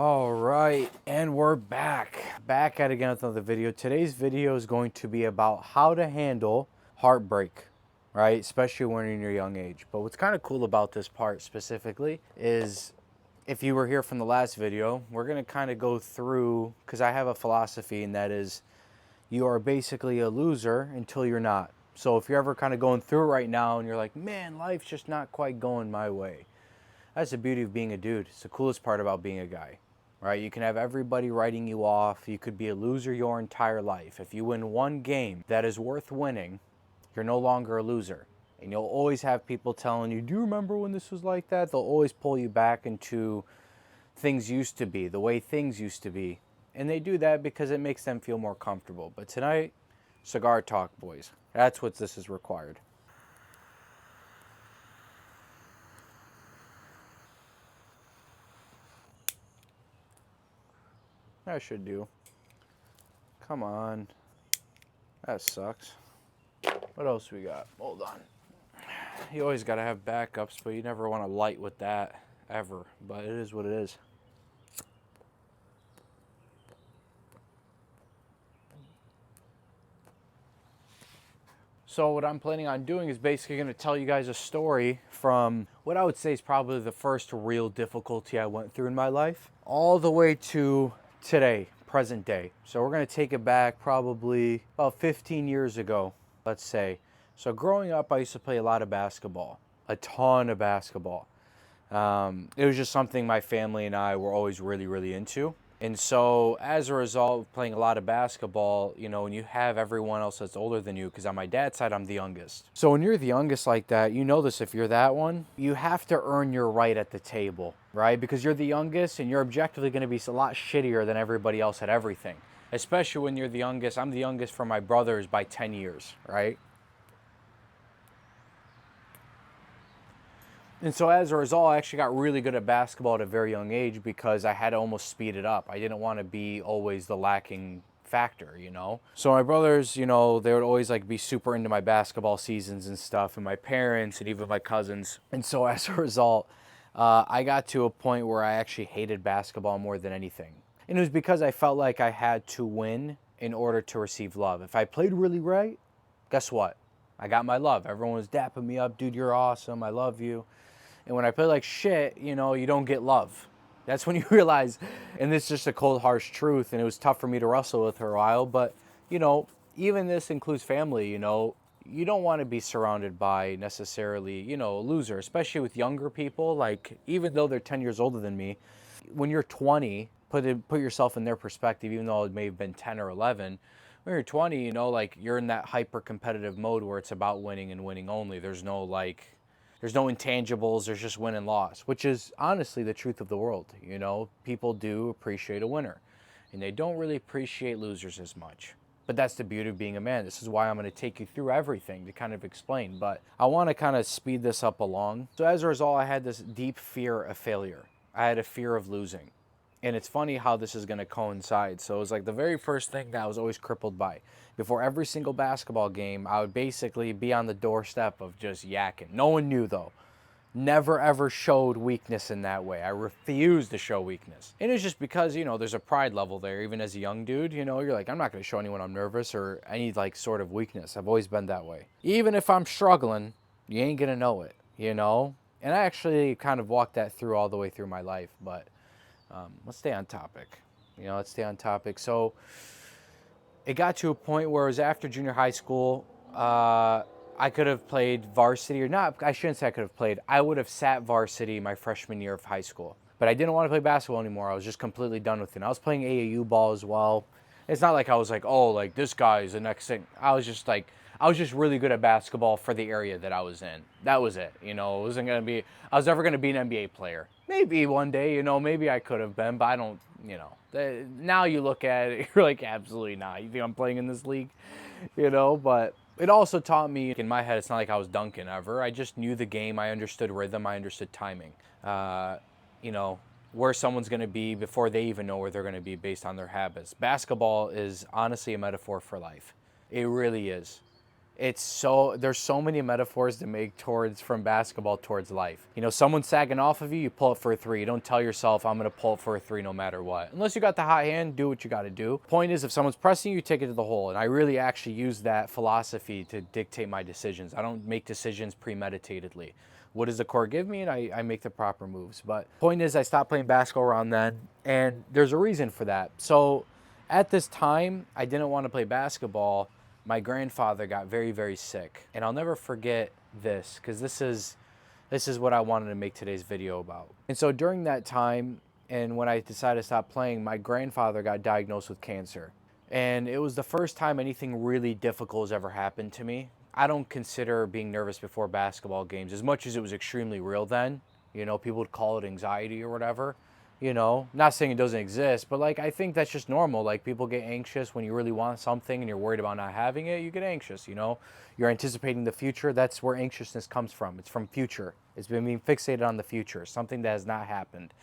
All right, and we're back at it again with another video. Today's video is going to be about how to handle heartbreak, right? Especially when you're in your young age. But what's kind of cool about this part specifically is, if you were here from the last video, we're going to kind of go through, because I have a philosophy, and that is you are basically a loser until you're not. So if you're ever kind of going through it right now and you're like, man, life's just not quite going my way, that's the beauty of being a dude. It's the coolest part about being a guy, right? You can have everybody writing you off. You could be a loser your entire life. If you win one game that is worth winning, you're no longer a loser. And you'll always have people telling you, do you remember when this was like that? They'll always pull you back into things used to be, the way things used to be. And they do that because it makes them feel more comfortable. But tonight, cigar talk, boys. That's what this is required. That should do. Come on. That sucks. What else we got? Hold on. You always got to have backups, but you never want to light with that, ever. But it is what it is. So what I'm planning on doing is basically going to tell you guys a story from what I would say is probably the first real difficulty I went through in my life, all the way to today, present day. So we're going to take it back probably about 15 years ago, let's say. So growing up, I used to play a lot of basketball, a ton of basketball. It was just something my family and I were always really into. And so as a result of playing a lot of basketball, you know, when you have everyone else that's older than you, because on my dad's side, I'm the youngest. So when you're the youngest like that, you know this, if you're that one, you have to earn your right at the table, right? Because you're the youngest and you're objectively going to be a lot shittier than everybody else at everything. Especially when you're the youngest. I'm the youngest from my brothers by 10 years, right? And so as a result, I actually got really good at basketball at a very young age because I had to almost speed it up. I didn't want to be always the lacking factor, you know? So my brothers, you know, they would always like be super into my basketball seasons and stuff, and my parents and even my cousins. And so as a result, I got to a point where I actually hated basketball more than anything. And it was because I felt like I had to win in order to receive love. If I played really right, guess what? I got my love. Everyone was dapping me up. Dude, you're awesome. I love you. And when I play like shit, you know, you don't get love. That's when you realize, and this is just a cold, harsh truth, and it was tough for me to wrestle with for a while, but, you know, even this includes family, you know. You don't want to be surrounded by necessarily, you know, a loser, especially with younger people. Like, even though they're 10 years older than me, when you're 20, put yourself in their perspective, even though it may have been 10 or 11, when you're 20, you know, like, you're in that hyper-competitive mode where it's about winning and winning only. There's no intangibles, there's just win and loss, which is honestly the truth of the world. You know, people do appreciate a winner, and they don't really appreciate losers as much. But that's the beauty of being a man. This is why I'm going to take you through everything to kind of explain, but I want to kind of speed this up along. So as a result, I had this deep fear of failure. I had a fear of losing. And it's funny how this is going to coincide. So it was like the very first thing that I was always crippled by. Before every single basketball game, I would basically be on the doorstep of just yakking. No one knew, though. Never ever showed weakness in that way. I refused to show weakness. And it's just because, you know, there's a pride level there. Even as a young dude, you know, you're like, I'm not going to show anyone I'm nervous or any like sort of weakness. I've always been that way. Even if I'm struggling, you ain't going to know it, you know? And I actually kind of walked that through all the way through my life, but let's stay on topic. You know, let's stay on topic. So it got to a point where it was after junior high school. I could have played varsity or not. I shouldn't say I could have played. I would have sat varsity my freshman year of high school. But I didn't want to play basketball anymore. I was just completely done with it. And I was playing AAU ball as well. It's not like I was like, oh, like this guy is the next thing. I was just really good at basketball for the area that I was in. That was it. You know, I was never going to be an NBA player. Maybe one day, you know, maybe I could have been, but I don't, you know. Now you look at it, you're like, absolutely not. You think I'm playing in this league? You know, but it also taught me, in my head, it's not like I was dunking ever. I just knew the game. I understood rhythm. I understood timing. You know, where someone's going to be before they even know where they're going to be based on their habits. Basketball is honestly a metaphor for life. It really is. There's so many metaphors to make towards from basketball towards life. You know, someone's sagging off of you, you pull it for a three. You don't tell yourself, I'm going to pull it for a three no matter what. Unless you got the hot hand, do what you got to do. Point is, if someone's pressing you, take it to the hole. And I really actually use that philosophy to dictate my decisions. I don't make decisions premeditatedly. What does the core give me? And I make the proper moves. But point is, I stopped playing basketball around then. And there's a reason for that. So at this time, I didn't want to play basketball. My grandfather got very, very sick. And I'll never forget this, because this is what I wanted to make today's video about. And so during that time, and when I decided to stop playing, my grandfather got diagnosed with cancer. And it was the first time anything really difficult has ever happened to me. I don't consider being nervous before basketball games, as much as it was extremely real then. You know, people would call it anxiety or whatever. You know, not saying it doesn't exist, but like, I think that's just normal. Like, people get anxious when you really want something and you're worried about not having it, you get anxious, you know. You're anticipating the future. That's where anxiousness comes from. It's from future. It's been being fixated on the future, something that has not happened.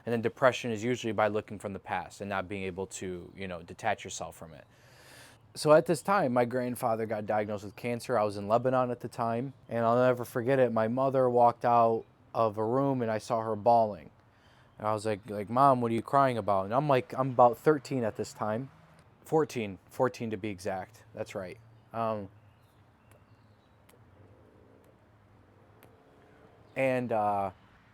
And then depression is usually by looking from the past and not being able to, you know, detach yourself from it. So at this time, my grandfather got diagnosed with cancer. I was in Lebanon at the time, and I'll never forget it. My mother walked out of a room and I saw her bawling. And I was like, Mom, what are you crying about? And I'm about 13 at this time. 14 to be exact. That's right. And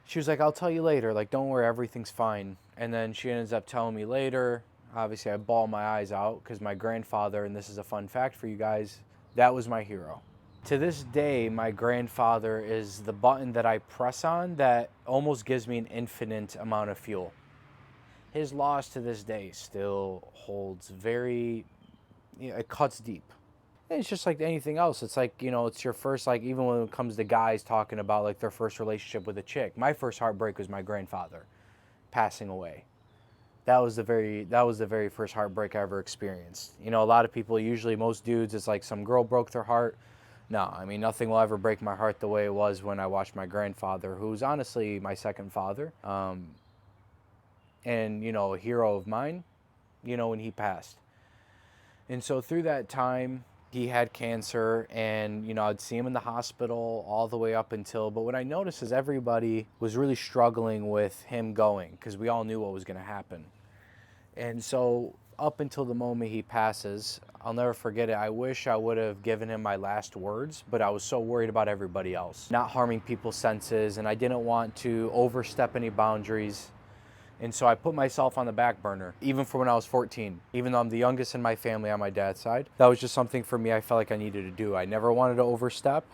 she was like, I'll tell you later. Like, don't worry, everything's fine. And then she ends up telling me later. Obviously, I bawl my eyes out because my grandfather, and this is a fun fact for you guys, that was my hero. To this day, my grandfather is the button that I press on that almost gives me an infinite amount of fuel. His loss to this day still holds very, you know, it cuts deep. And it's just like anything else. It's like, you know, it's your first, like, even when it comes to guys talking about like their first relationship with a chick. My first heartbreak was my grandfather passing away. That was the very first heartbreak I ever experienced. You know, a lot of people, usually most dudes, it's like some girl broke their heart. No, I mean, nothing will ever break my heart the way it was when I watched my grandfather, who's honestly my second father, and, you know, a hero of mine, you know, when he passed. And so through that time, he had cancer, and, you know, I'd see him in the hospital all the way up until, but what I noticed is everybody was really struggling with him going, because we all knew what was going to happen. And so up until the moment he passes, I'll never forget it. I wish I would have given him my last words, but I was so worried about everybody else, not harming people's senses, and I didn't want to overstep any boundaries. And so I put myself on the back burner, even for when I was 14. Even though I'm the youngest in my family on my dad's side, that was just something for me I felt like I needed to do. I never wanted to overstep.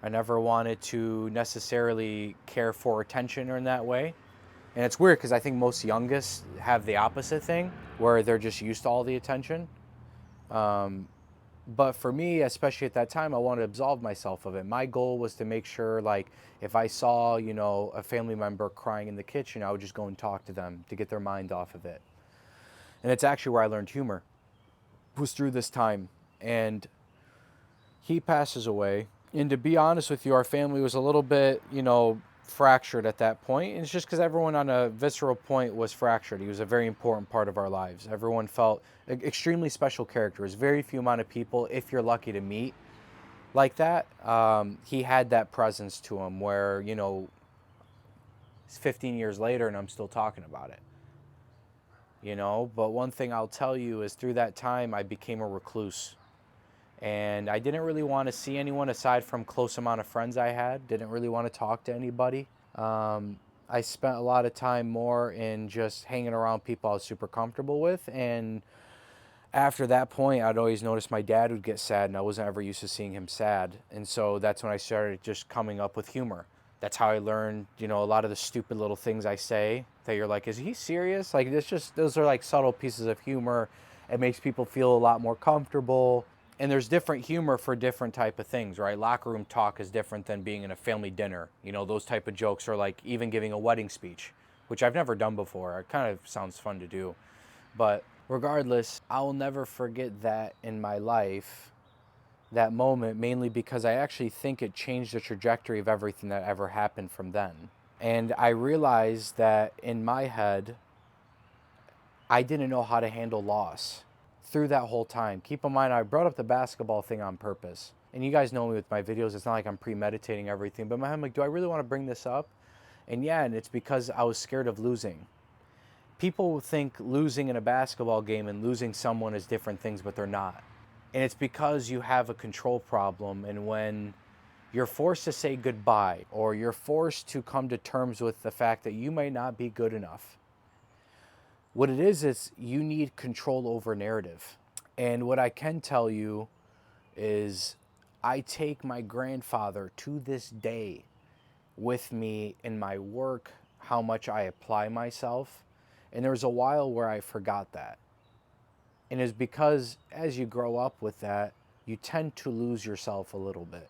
I never wanted to necessarily care for attention in that way. And it's weird because I think most youngest have the opposite thing, where they're just used to all the attention. But for me, especially at that time, I wanted to absolve myself of it. My goal was to make sure, like, if I saw, you know, a family member crying in the kitchen, I would just go and talk to them to get their mind off of it. And it's actually where I learned humor, was through this time. And he passes away. And to be honest with you, our family was a little bit, you know, fractured at that point. And it's just because everyone on a visceral point was fractured. He was a very important part of our lives. Everyone felt extremely special character. There's very few amount of people, if you're lucky to meet like that. He had that presence to him where, you know, it's 15 years later and I'm still talking about it, you know. But one thing I'll tell you is through that time I became a recluse. And I didn't really want to see anyone aside from close amount of friends I had. Didn't really want to talk to anybody. I spent a lot of time more in just hanging around people I was super comfortable with. And after that point, I'd always notice my dad would get sad, and I wasn't ever used to seeing him sad. And so that's when I started just coming up with humor. That's how I learned, you know, a lot of the stupid little things I say that you're like, is he serious? Like, it's just, those are like subtle pieces of humor. It makes people feel a lot more comfortable. And there's different humor for different type of things, right? Locker room talk is different than being in a family dinner. You know, those type of jokes are like even giving a wedding speech, which I've never done before. It kind of sounds fun to do. But regardless, I will never forget that in my life, that moment, mainly because I actually think it changed the trajectory of everything that ever happened from then. And I realized that in my head, I didn't know how to handle loss. through that whole time. Keep in mind, I brought up the basketball thing on purpose. And you guys know me with my videos. It's not like I'm premeditating everything. But in my head, I'm like, do I really want to bring this up? And yeah, and it's because I was scared of losing. People think losing in a basketball game and losing someone is different things, but they're not. And it's because you have a control problem. And when you're forced to say goodbye, or you're forced to come to terms with the fact that you might not be good enough, what it is you need control over narrative. And what I can tell you is I take my grandfather to this day with me in my work, how much I apply myself. And there was a while where I forgot that. And it's because as you grow up with that, you tend to lose yourself a little bit.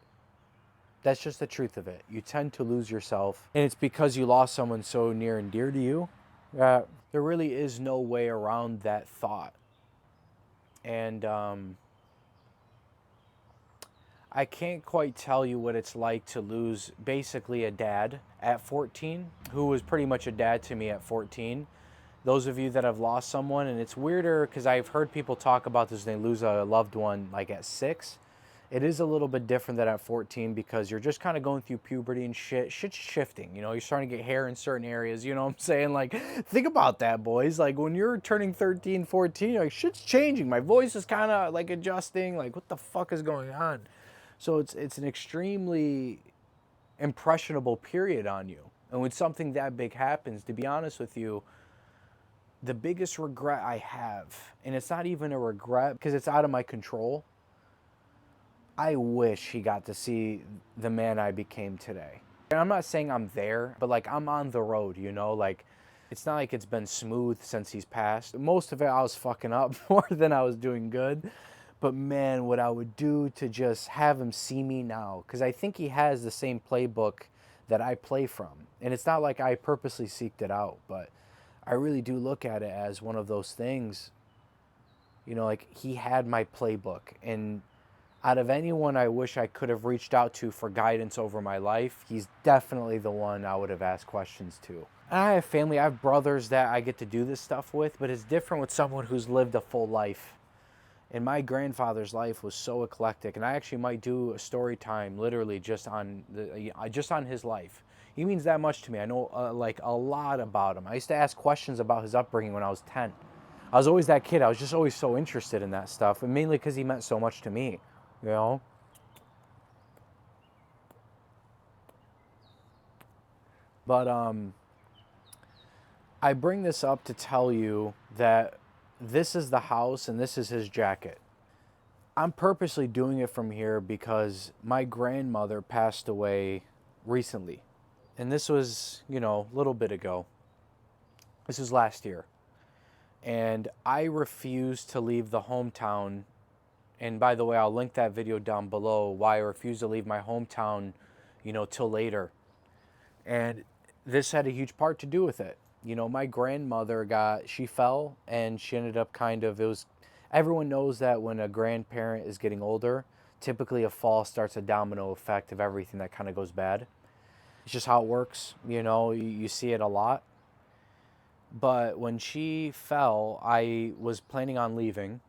That's just the truth of it. You tend to lose yourself. And it's because you lost someone so near and dear to you that there really is no way around that thought. And I can't quite tell you what it's like to lose basically a dad at 14, who was pretty much a dad to me at 14. Those of you that have lost someone, and it's weirder because I've heard people talk about this when they lose a loved one like at 6. It is a little bit different than at 14 because you're just kind of going through puberty and shit's shifting. You know, you're starting to get hair in certain areas. You know what I'm saying? Like, think about that, boys. Like, when you're turning 13, 14, like, shit's changing. My voice is kind of like adjusting. Like, what the fuck is going on? So it's an extremely impressionable period on you. And when something that big happens, to be honest with you, the biggest regret I have, and it's not even a regret because it's out of my control, I wish he got to see the man I became today. And I'm not saying I'm there, but like I'm on the road, you know? Like, it's not like it's been smooth since he's passed. Most of it I was fucking up more than I was doing good. But man, what I would do to just have him see me now, because I think he has the same playbook that I play from. And it's not like I purposely seeked it out, but I really do look at it as one of those things, you know, like he had my playbook. And out of anyone I wish I could have reached out to for guidance over my life, he's definitely the one I would have asked questions to. And I have family, I have brothers that I get to do this stuff with, but it's different with someone who's lived a full life. And my grandfather's life was so eclectic, and I actually might do a story time literally just on his life. He means that much to me. I know like a lot about him. I used to ask questions about his upbringing when I was 10. I was always that kid. I was just always so interested in that stuff, and mainly because he meant so much to me, you know? But I bring this up to tell you that this is the house and this is his jacket. I'm purposely doing it from here because my grandmother passed away recently. And this was, you know, a little bit ago. This was last year. And I refused to leave the hometown. And by the way, I'll link that video down below why I refused to leave my hometown, you know, till later. And this had a huge part to do with it. You know, my grandmother she fell and she ended up everyone knows that when a grandparent is getting older, typically a fall starts a domino effect of everything that kind of goes bad. It's just how it works, you know, you see it a lot. But when she fell, I was planning on leaving,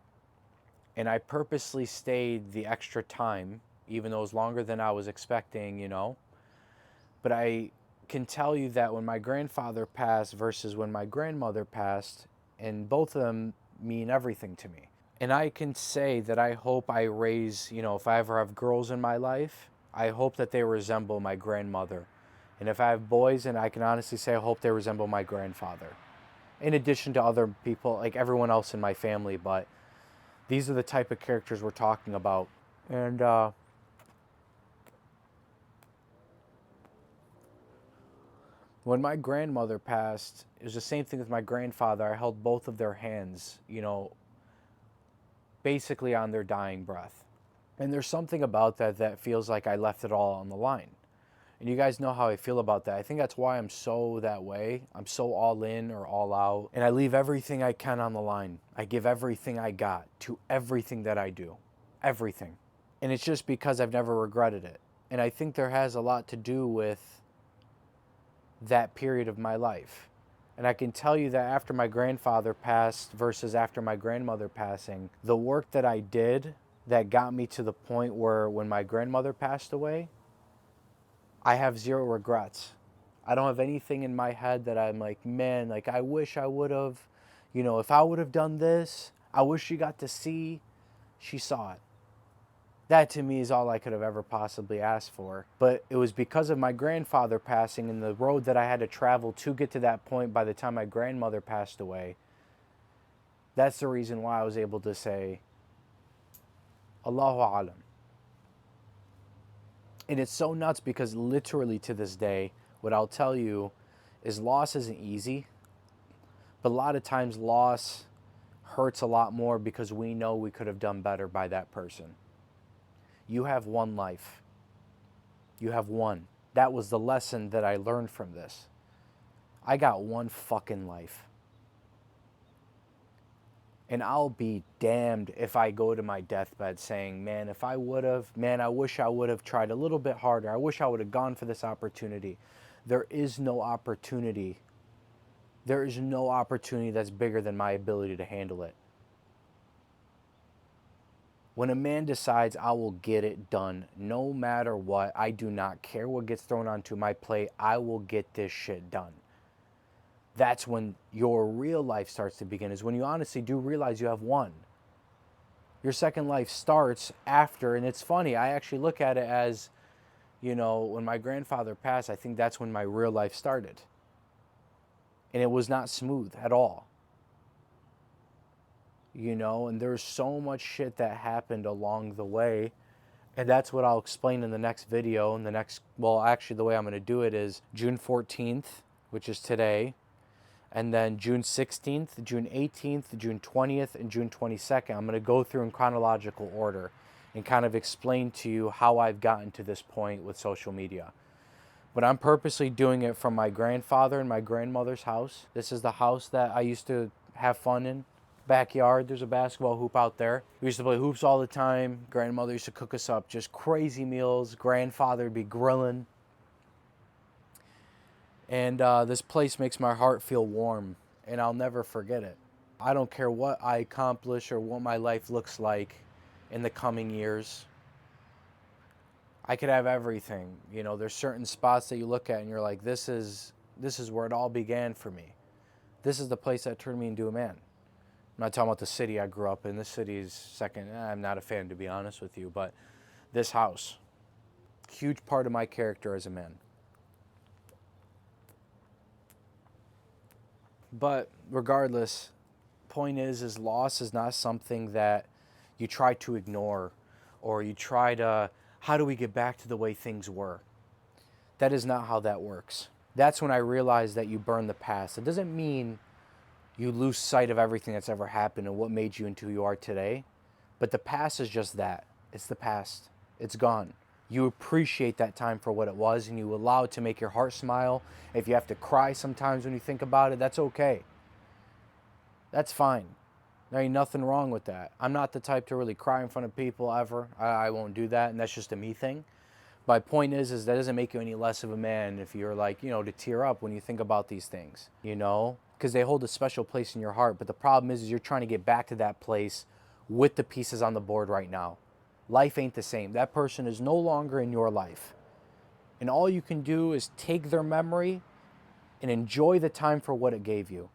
and I purposely stayed the extra time, even though it was longer than I was expecting, you know. But I can tell you that when my grandfather passed versus when my grandmother passed, and both of them mean everything to me. And I can say that I hope I raise, you know, if I ever have girls in my life, I hope that they resemble my grandmother. And if I have boys, and I can honestly say I hope they resemble my grandfather. In addition to other people, like everyone else in my family, but these are the type of characters we're talking about. And when my grandmother passed, it was the same thing with my grandfather. I held both of their hands, you know, basically on their dying breath. And there's something about that feels like I left it all on the line. And you guys know how I feel about that. I think that's why I'm so that way. I'm so all in or all out. And I leave everything I can on the line. I give everything I got to everything that I do. Everything. And it's just because I've never regretted it. And I think there has a lot to do with that period of my life. And I can tell you that after my grandfather passed versus after my grandmother passing, the work that I did that got me to the point where when my grandmother passed away, I have zero regrets. I don't have anything in my head that I'm like, man, like I wish I would have, if I would have done this, I wish she got to see. She saw it. That to me is all I could have ever possibly asked for. But it was because of my grandfather passing and the road that I had to travel to get to that point by the time my grandmother passed away. That's the reason why I was able to say, Allahu Alam. And it's so nuts because literally to this day, what I'll tell you is loss isn't easy. But a lot of times loss hurts a lot more because we know we could have done better by that person. You have one life. You have one. That was the lesson that I learned from this. I got one fucking life. And I'll be damned if I go to my deathbed saying, man, if I would have, man, I wish I would have tried a little bit harder. I wish I would have gone for this opportunity. There is no opportunity. There is no opportunity that's bigger than my ability to handle it. When a man decides I will get it done, no matter what, I do not care what gets thrown onto my plate, I will get this shit done. That's when your real life starts to begin, is when you honestly do realize you have one. Your second life starts after, and it's funny, I actually look at it as, when my grandfather passed, I think that's when my real life started. And it was not smooth at all. And there's so much shit that happened along the way. And that's what I'll explain in the next video. Actually, the way I'm going to do it is June 14th, which is today. And then June 16th, June 18th, June 20th, and June 22nd. I'm going to go through in chronological order and kind of explain to you how I've gotten to this point with social media. But I'm purposely doing it from my grandfather and my grandmother's house. This is the house that I used to have fun in. Backyard, there's a basketball hoop out there. We used to play hoops all the time. Grandmother used to cook us up just crazy meals. Grandfather would be grilling. And this place makes my heart feel warm, and I'll never forget it. I don't care what I accomplish or what my life looks like in the coming years. I could have everything. There's certain spots that you look at and you're like, this is where it all began for me. This is the place that turned me into a man. I'm not talking about the city I grew up in. This city is second. I'm not a fan, to be honest with you, but this house, huge part of my character as a man. But regardless, point is loss is not something that you try to ignore or you try to, how do we get back to the way things were? That is not how that works. That's when I realized that you burn the past. It doesn't mean you lose sight of everything that's ever happened and what made you into who you are today. But the past is just that. It's the past. It's gone. You appreciate that time for what it was and you allow it to make your heart smile. If you have to cry sometimes when you think about it, that's okay. That's fine. There ain't nothing wrong with that. I'm not the type to really cry in front of people ever. I won't do that, and that's just a me thing. My point is that doesn't make you any less of a man if you're like, to tear up when you think about these things, because they hold a special place in your heart. But the problem is you're trying to get back to that place with the pieces on the board right now. Life ain't the same. That person is no longer in your life. And all you can do is take their memory and enjoy the time for what it gave you.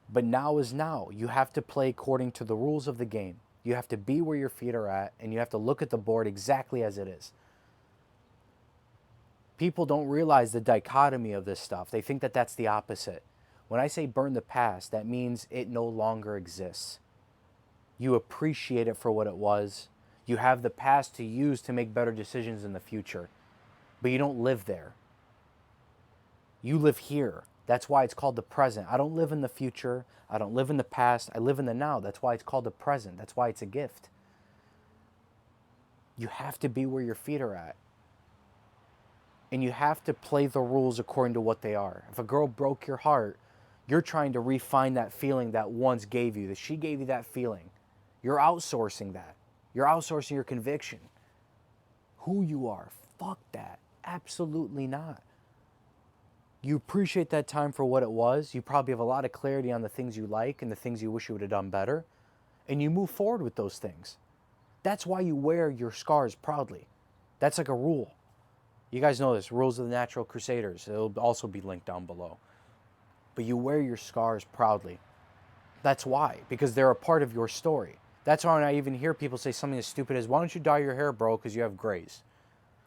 But now is now. You have to play according to the rules of the game. You have to be where your feet are at, and you have to look at the board exactly as it is. People don't realize the dichotomy of this stuff. They think that that's the opposite. When I say burn the past, that means it no longer exists. You appreciate it for what it was. You have the past to use to make better decisions in the future. But you don't live there. You live here. That's why it's called the present. I don't live in the future. I don't live in the past. I live in the now. That's why it's called the present. That's why it's a gift. You have to be where your feet are at. And you have to play the rules according to what they are. If a girl broke your heart, you're trying to refine that feeling that once gave you, that she gave you that feeling. You're outsourcing that. You're outsourcing your conviction. Who you are. Fuck that. Absolutely not. You appreciate that time for what it was. You probably have a lot of clarity on the things you like and the things you wish you would have done better. And you move forward with those things. That's why you wear your scars proudly. That's like a rule. You guys know this, Rules of the Natural Crusaders. It'll also be linked down below. But you wear your scars proudly. That's why, because they're a part of your story. That's why when I even hear people say something as stupid as, why don't you dye your hair, bro, because you have grays?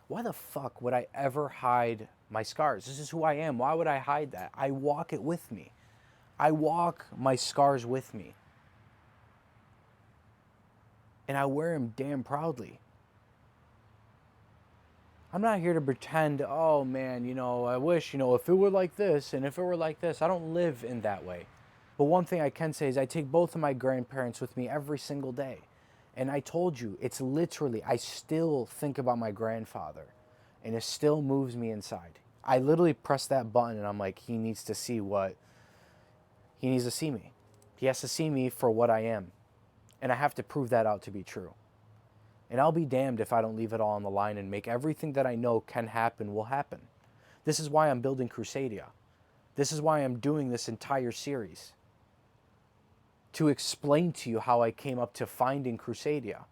Why the fuck would I ever hide my scars? This is who I am. Why would I hide that? I walk it with me. I walk my scars with me. And I wear them damn proudly. I'm not here to pretend, oh man, I wish, if it were like this and if it were like this. I don't live in that way. But one thing I can say is I take both of my grandparents with me every single day. And I told you, it's literally, I still think about my grandfather. And it still moves me inside. I literally press that button and I'm like, he needs to see me. He has to see me for what I am. And I have to prove that out to be true. And I'll be damned if I don't leave it all on the line and make everything that I know can happen will happen. This is why I'm building Crusadia. This is why I'm doing this entire series. To explain to you how I came up to finding Crusadia.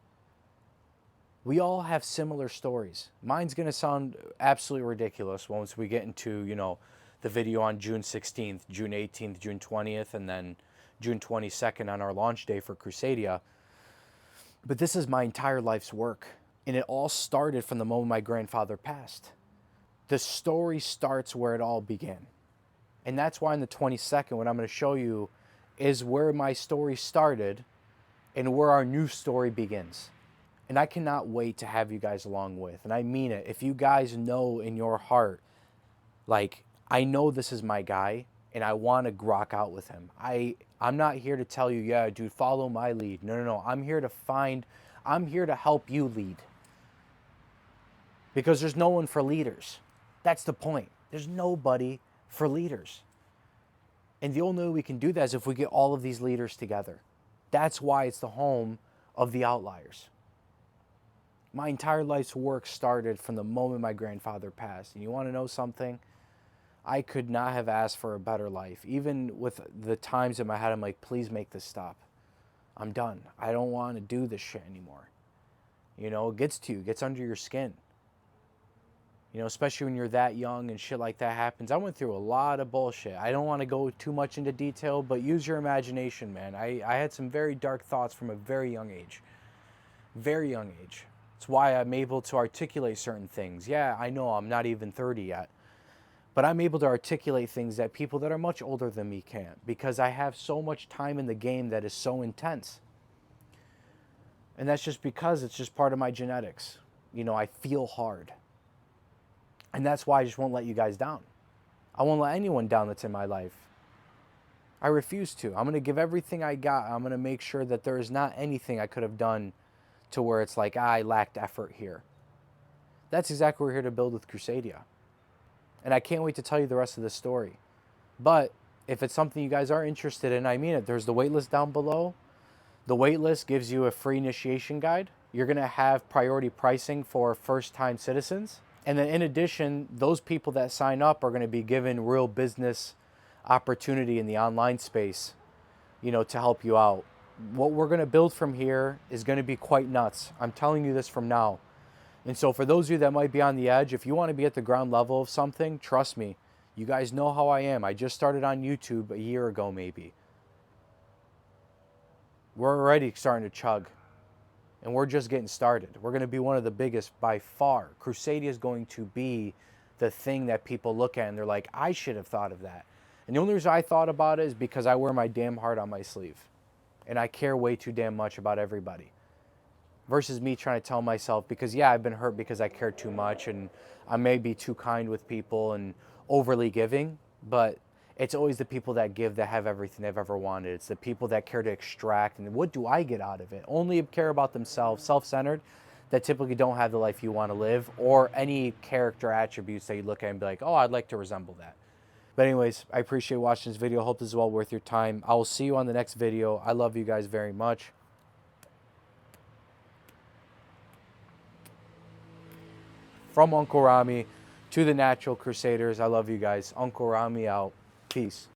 We all have similar stories. Mine's going to sound absolutely ridiculous once we get into, the video on June 16th, June 18th, June 20th, and then June 22nd on our launch day for Crusadia. But this is my entire life's work. And it all started from the moment my grandfather passed. The story starts where it all began. And that's why in the 22nd, what I'm going to show you is where my story started and where our new story begins. And I cannot wait to have you guys along with. And I mean it. If you guys know in your heart, like, I know this is my guy and I want to rock out with him. I'm not here to tell you, yeah, dude, follow my lead. No. I'm here to help you lead. Because there's no one for leaders. That's the point. There's nobody for leaders. And the only way we can do that is if we get all of these leaders together. That's why it's the home of the outliers. My entire life's work started from the moment my grandfather passed. And you want to know something? I could not have asked for a better life. Even with the times in my head, I'm like, please make this stop. I'm done. I don't want to do this shit anymore. It gets to you. It gets under your skin. Especially when you're that young and shit like that happens. I went through a lot of bullshit. I don't want to go too much into detail, but use your imagination, man. I had some very dark thoughts from a very young age. Very young age. It's why I'm able to articulate certain things. Yeah, I know I'm not even 30 yet. But I'm able to articulate things that people that are much older than me can't. Because I have so much time in the game that is so intense. And that's just because it's just part of my genetics. I feel hard. And that's why I just won't let you guys down. I won't let anyone down that's in my life. I refuse to. I'm going to give everything I got. I'm going to make sure that there is not anything I could have done to where it's like, I lacked effort here. That's exactly what we're here to build with Crusadia. And I can't wait to tell you the rest of the story. But if it's something you guys are interested in, I mean it. There's the waitlist down below. The waitlist gives you a free initiation guide. You're going to have priority pricing for first-time citizens. And then in addition, those people that sign up are going to be given real business opportunity in the online space, to help you out. What we're going to build from here is going to be quite nuts. I'm telling you this from now. And so for those of you that might be on the edge, if you want to be at the ground level of something, trust me, you guys know how I am. I just started on YouTube a year ago, maybe. We're already starting to chug. And we're just getting started. We're going to be one of the biggest by far. Crusadia is going to be the thing that people look at and they're like, I should have thought of that. And the only reason I thought about it is because I wear my damn heart on my sleeve. And I care way too damn much about everybody. Versus me trying to tell myself, because yeah, I've been hurt because I care too much and I may be too kind with people and overly giving, but it's always the people that give that have everything they've ever wanted. It's the people that care to extract and what do I get out of it? Only care about themselves, self-centered, that typically don't have the life you want to live or any character attributes that you look at and be like, oh, I'd like to resemble that. But anyways, I appreciate watching this video. Hope this is well worth your time. I will see you on the next video. I love you guys very much. From Uncle Rami To the natural crusaders, I love you guys. Uncle Rami out. Peace.